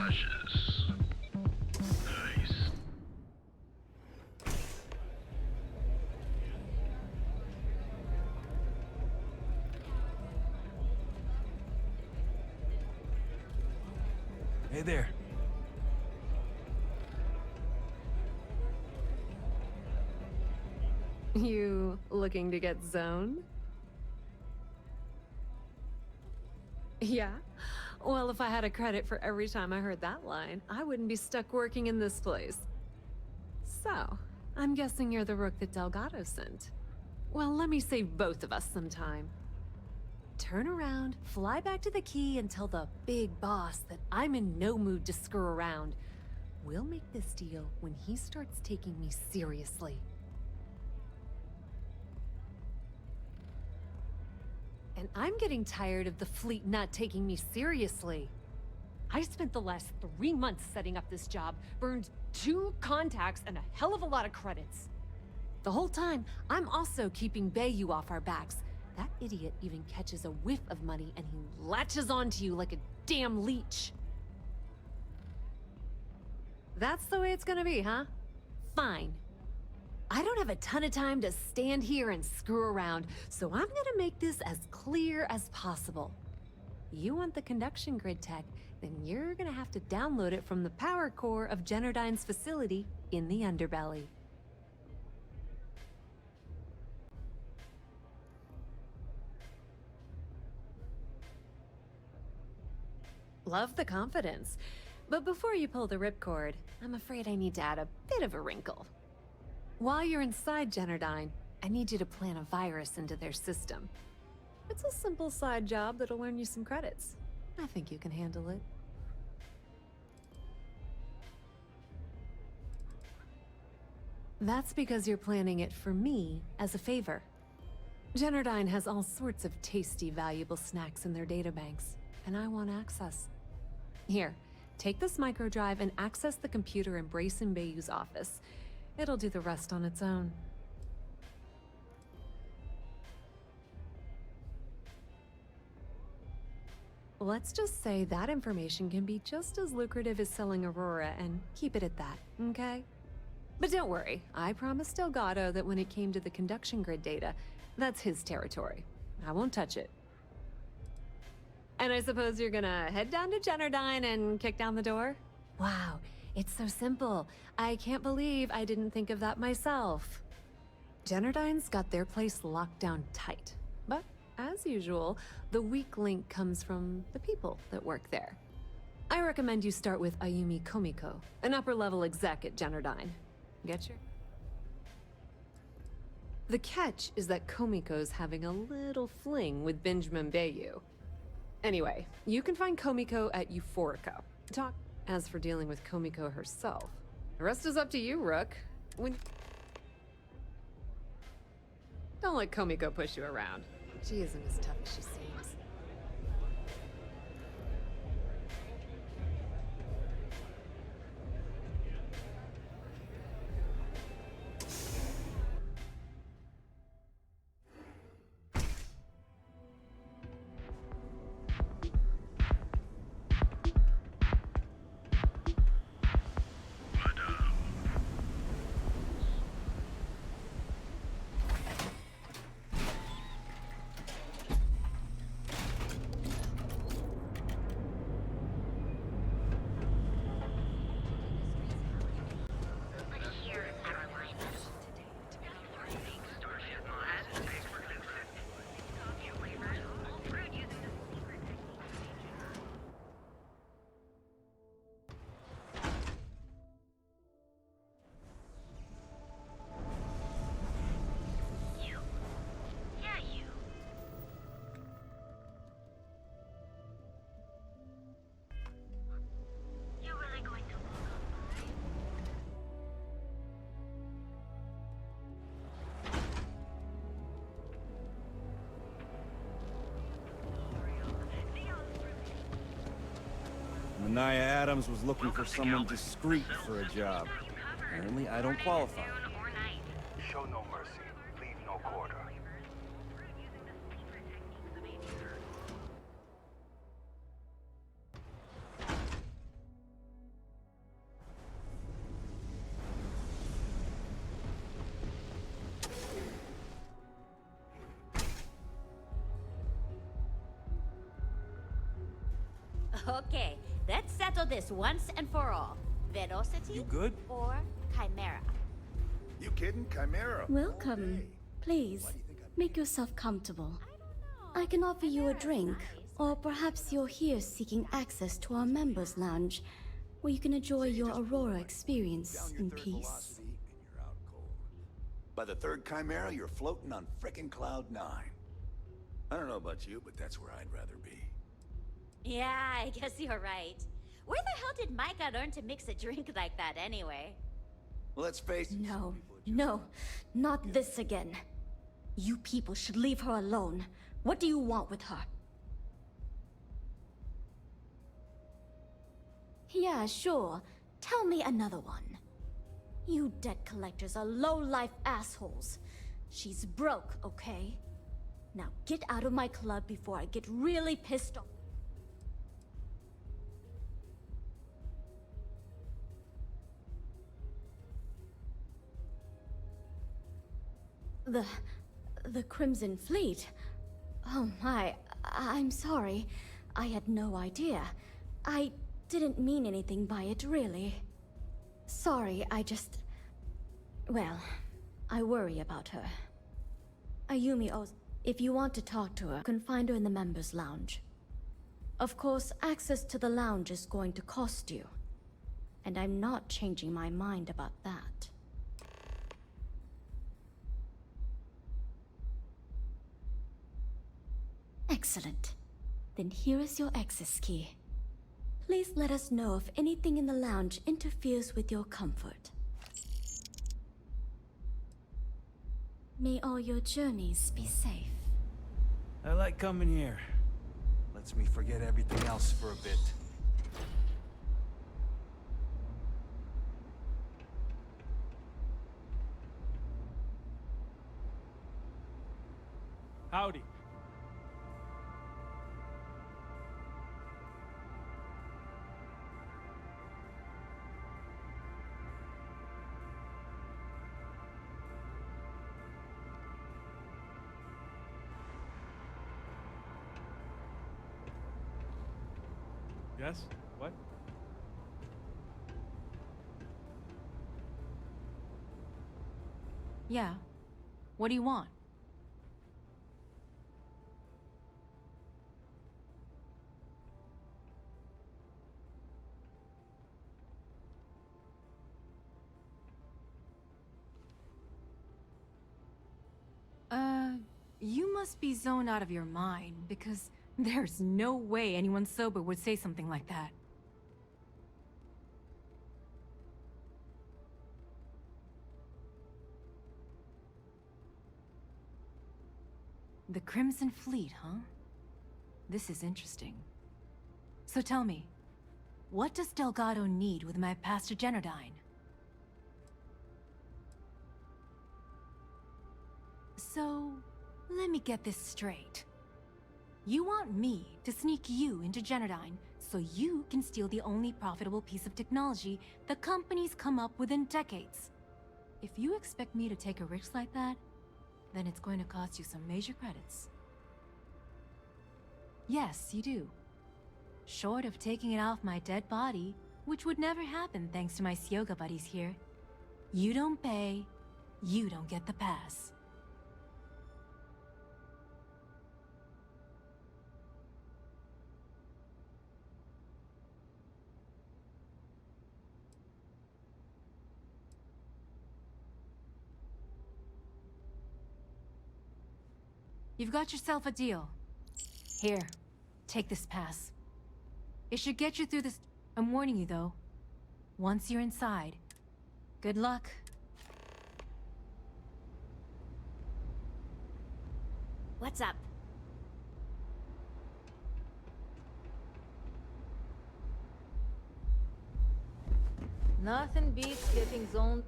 garages. Nice. Hey there. You looking to get zoned? Yeah? Well, if I had a credit for every time I heard that line, I wouldn't be stuck working in this place. So, I'm guessing you're the rook that Delgado sent. Well, let me save both of us some time. Turn around, fly back to the key, and tell the big boss that I'm in no mood to screw around. We'll make this deal when he starts taking me seriously. And I'm getting tired of the fleet not taking me seriously. I spent the last 3 months setting up this job, burned 2 contacts and a hell of a lot of credits. The whole time, I'm also keeping Bayou off our backs. That idiot even catches a whiff of money and he latches onto you like a damn leech. That's the way it's gonna be, huh? Fine. I don't have a ton of time to stand here and screw around, so I'm gonna make this as clear as possible. You want the conduction grid tech, then you're gonna have to download it from the power core of Generdyne's facility in the underbelly. Love the confidence, but before you pull the ripcord, I'm afraid I need to add a bit of a wrinkle. While you're inside Generdyne, I need you to plant a virus into their system. It's a simple side job that'll earn you some credits. I think you can handle it. That's because you're planning it for me as a favor. Generdyne has all sorts of tasty, valuable snacks in their databanks, and I want access. Here, take this microdrive and access the computer in Brace and Bayou's office. It'll do the rest on its own. Let's just say that information can be just as lucrative as selling Aurora and keep it at that, okay? But don't worry, I promised Delgado that when it came to the conduction grid data, that's his territory. I won't touch it. And I suppose you're gonna head down to Generdyne and kick down the door? Wow, it's so simple. I can't believe I didn't think of that myself. Generdyne's got their place locked down tight. But, as usual, the weak link comes from the people that work there. I recommend you start with Ayumi Komiko, an upper-level exec at Generdyne. Get your... The catch is that Komiko's having a little fling with Benjamin Bayou. Anyway, you can find Komiko at Euphorica. Talk. As for dealing with Komiko herself, the rest is up to you, Rook. Don't let Komiko push you around. She isn't as tough as she seems. Anaya Adams was looking for someone discreet for a job. Apparently, I don't qualify. Show no mercy. Leave no quarter. Okay, let's settle this once and for all. Velocity You good? or Chimera? You kidding? Chimera. Welcome. Please, make yourself comfortable. I can offer you a drink, or perhaps you're here seeking access to our members' lounge, where you can enjoy your Aurora experience in peace. And you're out cold. By the third Chimera, you're floating on frickin' Cloud 9. I don't know about you, but that's where I'd rather be. Yeah, I guess you're right. Where the hell did Micah learn to mix a drink like that anyway? Well, let's face it. No, no, not this again. You people should leave her alone. What do you want with her? Yeah, sure. Tell me another one. You debt collectors are low-life assholes. She's broke, okay? Now get out of my club before I get really pissed off. The Crimson Fleet? Oh my, I'm sorry. I had no idea. I didn't mean anything by it, really. Sorry, well, I worry about her. Ayumi owes... If you want to talk to her, you can find her in the members' lounge. Of course, access to the lounge is going to cost you. And I'm not changing my mind about that. Excellent. Then here is your access key. Please let us know if anything in the lounge interferes with your comfort. May all your journeys be safe. I like coming here. Lets me forget everything else for a bit. Howdy. Yes? What? Yeah. What do you want? You must be zoned out of your mind, because there's no way anyone sober would say something like that. The Crimson Fleet, huh? This is interesting. So tell me, what does Delgado need with my Pastor Generdyne? So, let me get this straight. You want me to sneak you into Generdyne so you can steal the only profitable piece of technology the company's come up with in decades. If you expect me to take a risk like that, then it's going to cost you some major credits. Yes, you do. Short of taking it off my dead body, which would never happen thanks to my Syoga buddies here. You don't pay, you don't get the pass. You've got yourself a deal. Here, take this pass. It should get you through this... I'm warning you, though. Once you're inside, good luck. What's up? Nothing beats getting zoned.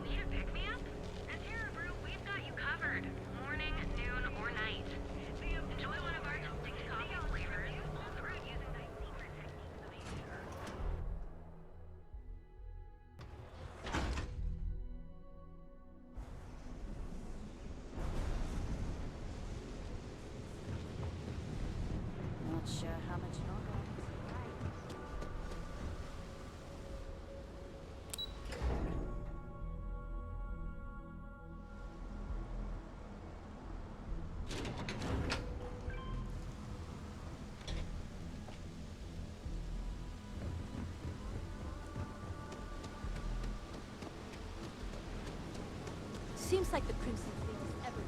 Need a pick-me-up? At Terra Brew, we've got you covered. Seems like the Crimson Fleet is everywhere.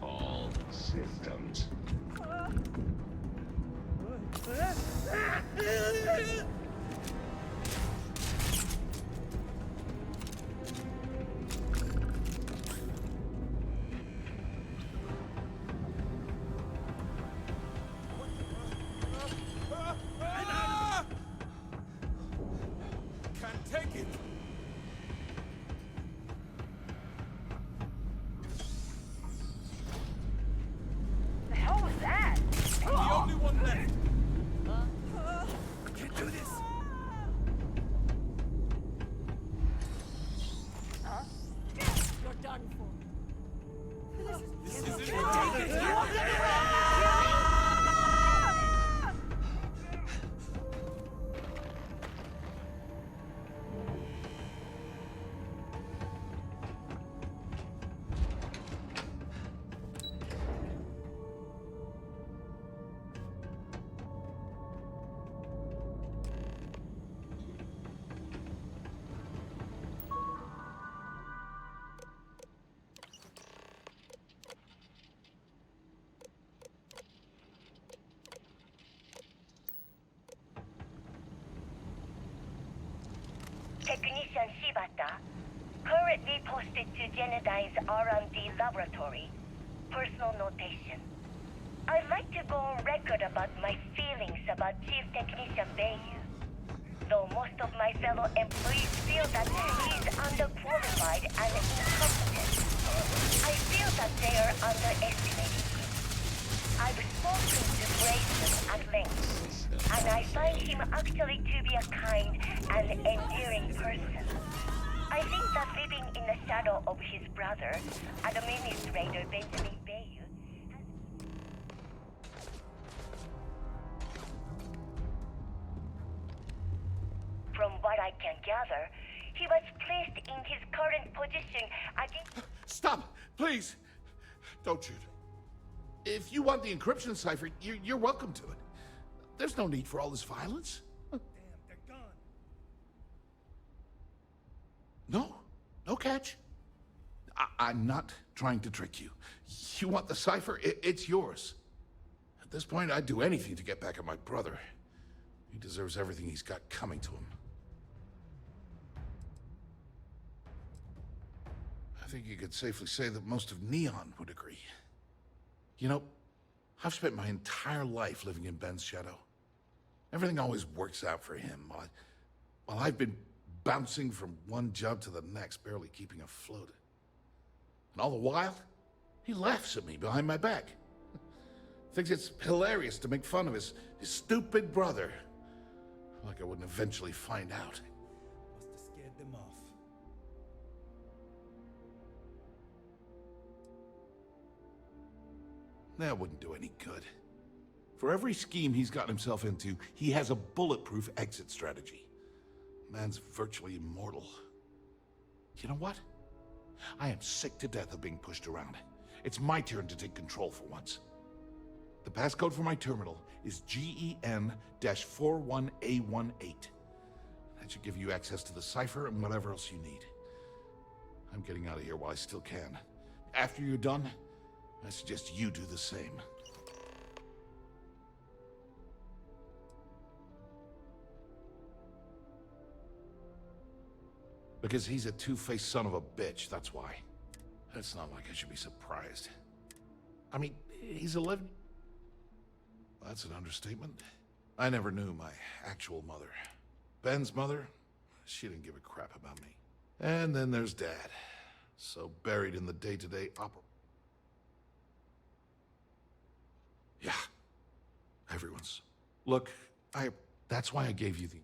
All systems. Can't take it. The hell was that? I'm the only one left. I can't do this. You're done for. This isn't ridiculous. Technician Shibata, currently posted to Genodyne's R&D laboratory. Personal notation. I'd like to go on record about my feelings about Chief Technician Bayu. Though most of my fellow employees feel that he's underqualified and incompetent, I feel that they are underestimating him. I've spoken to Grayson at length, and I find him actually to be a kind and endearing person. I think that living in the shadow of his brother, Administrator Benjamin Bayu, from what I can gather, he was placed in his current position against... Stop! Please! Don't shoot. If you want the encryption cipher, you're welcome to it. There's no need for all this violence. Damn, they're gone. No catch. I'm not trying to trick you. You want the cipher? It's yours. At this point, I'd do anything to get back at my brother. He deserves everything he's got coming to him. I think you could safely say that most of Neon would agree. You know, I've spent my entire life living in Ben's shadow. Everything always works out for him, while I've been bouncing from one job to the next, barely keeping afloat. And all the while, he laughs at me behind my back. Thinks it's hilarious to make fun of his stupid brother. Like I wouldn't eventually find out. Must have scared them off. That wouldn't do any good. For every scheme he's gotten himself into, he has a bulletproof exit strategy. Man's virtually immortal. You know what? I am sick to death of being pushed around. It's my turn to take control for once. The passcode for my terminal is GEN-41A18. That should give you access to the cipher and whatever else you need. I'm getting out of here while I still can. After you're done, I suggest you do the same. Because he's a two-faced son of a bitch, that's why. It's not like I should be surprised. I mean, he's 11... That's an understatement. I never knew my actual mother. Ben's mother, she didn't give a crap about me. And then there's Dad. So buried in the day-to-day Yeah. Everyone's... Look, that's why I gave you the...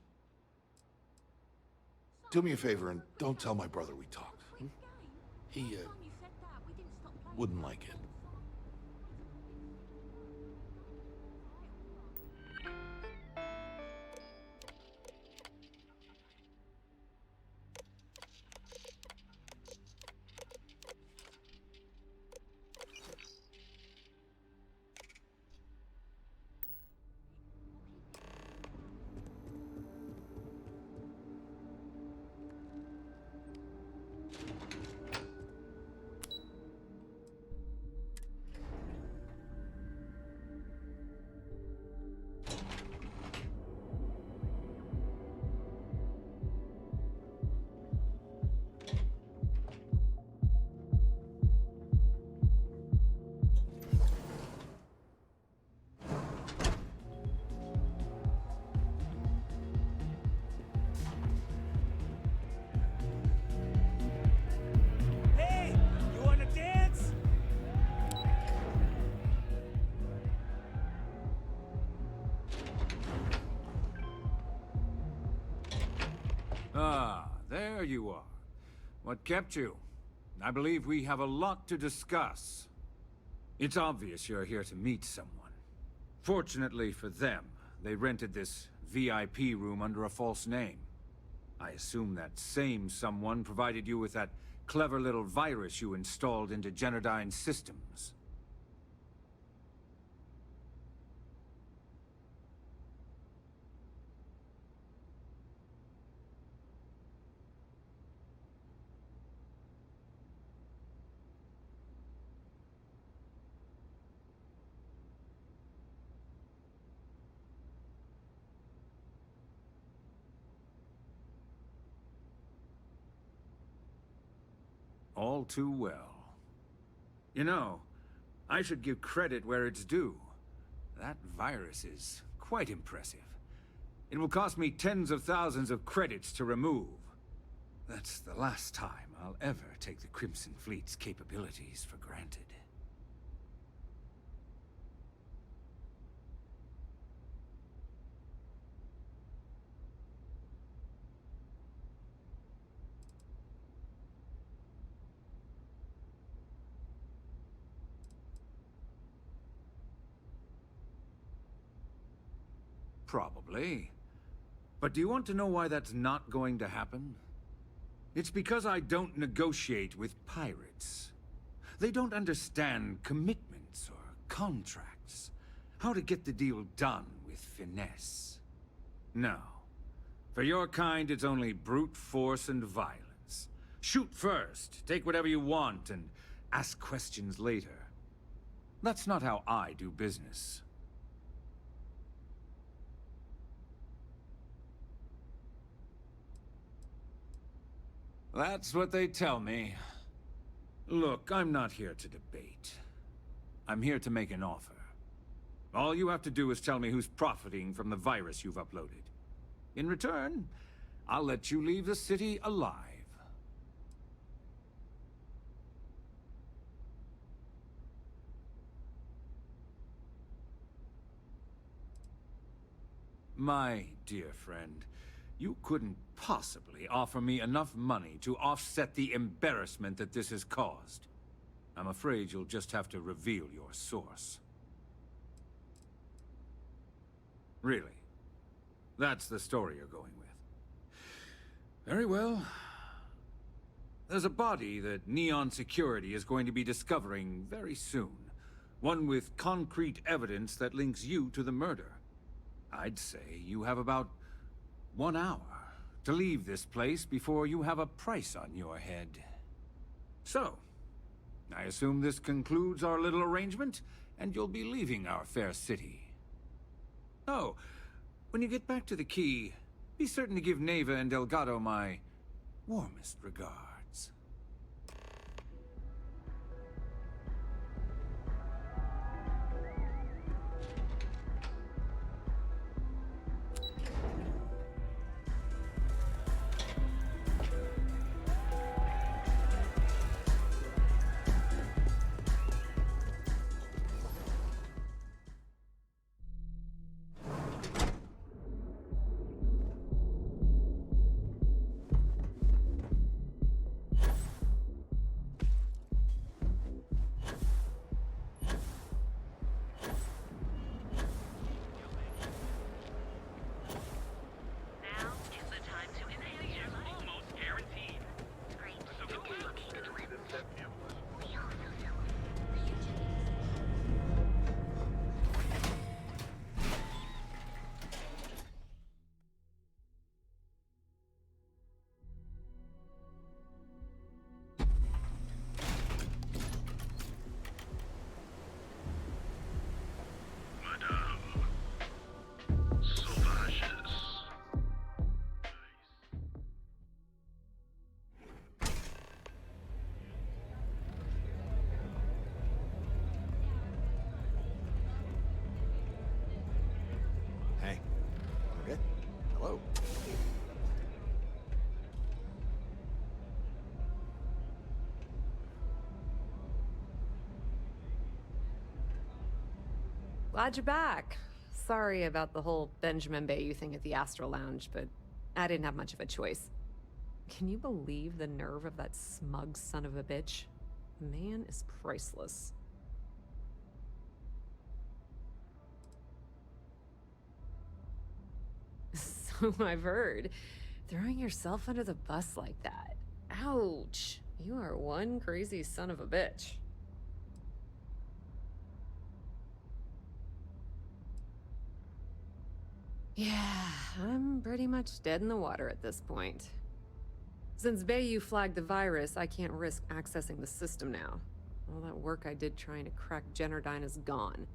Do me a favor and don't tell my brother we talked. He, wouldn't like it. Ah, there you are. What kept you? I believe we have a lot to discuss. It's obvious you're here to meet someone. Fortunately for them, they rented this VIP room under a false name. I assume that same someone provided you with that clever little virus you installed into Genodyne's systems. All too well. You know, I should give credit where it's due. That virus is quite impressive. It will cost me tens of thousands of credits to remove. That's the last time I'll ever take the Crimson Fleet's capabilities for granted. Probably. But do you want to know why that's not going to happen? It's because I don't negotiate with pirates. They don't understand commitments or contracts. How to get the deal done with finesse. No. For your kind, it's only brute force and violence. Shoot first, take whatever you want, and ask questions later. That's not how I do business. That's what they tell me. Look, I'm not here to debate. I'm here to make an offer. All you have to do is tell me who's profiting from the virus you've uploaded. In return, I'll let you leave the city alive. My dear friend, you couldn't possibly offer me enough money to offset the embarrassment that this has caused. I'm afraid you'll just have to reveal your source. Really? That's the story you're going with. Very well. There's a body that Neon Security is going to be discovering very soon. One with concrete evidence that links you to the murder. I'd say you have about 1 hour to leave this place before you have a price on your head. So, I assume this concludes our little arrangement, and you'll be leaving our fair city. Oh, when you get back to the key, be certain to give Neva and Delgado my warmest regards. Hey. Good? Hello. Glad you're back. Sorry about the whole Benjamin Bayou thing at the Astral Lounge, but I didn't have much of a choice. Can you believe the nerve of that smug son of a bitch? The man is priceless. So I've heard. Throwing yourself under the bus like that. Ouch. You are one crazy son of a bitch. Yeah, I'm pretty much dead in the water at this point. Since Bayou flagged the virus, I can't risk accessing the system now. All that work I did trying to crack Generdyne is gone.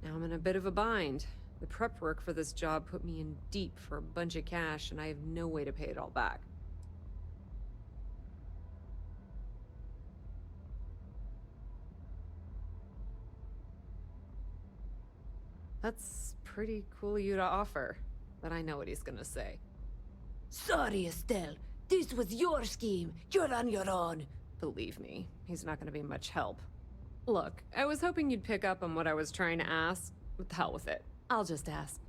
Now I'm in a bit of a bind. The prep work for this job put me in deep for a bunch of cash, and I have no way to pay it all back. That's pretty cool of you to offer, but I know what he's gonna say. Sorry, Estelle. This was your scheme. You're on your own. Believe me, he's not gonna be much help. Look, I was hoping you'd pick up on what I was trying to ask, but the hell with it. I'll just ask.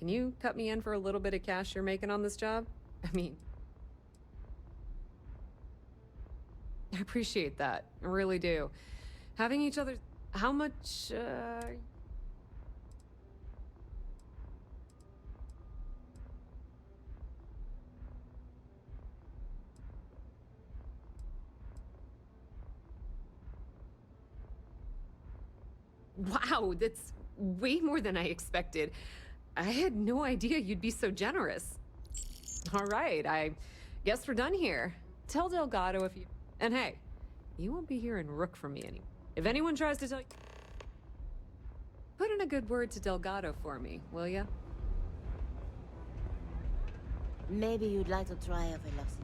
Can you cut me in for a little bit of cash you're making on this job? I mean... I appreciate that. I really do. Having each other... How much, Wow, that's way more than I expected. I had no idea you'd be so generous. All right, I guess we're done here. Tell Delgado if you... And hey, you won't be hearing rook from me anymore. If anyone tries to tell you... Put in a good word to Delgado for me, will ya? Maybe you'd like to try a velocity.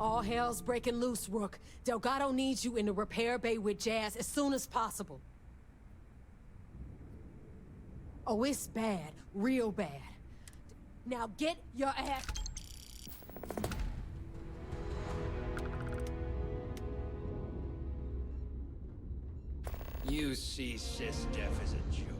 All hell's breaking loose, Rook. Delgado needs you in the repair bay with Jazz as soon as possible. Oh, it's bad. Real bad. Now get your ass... You see Sis Def as a joke.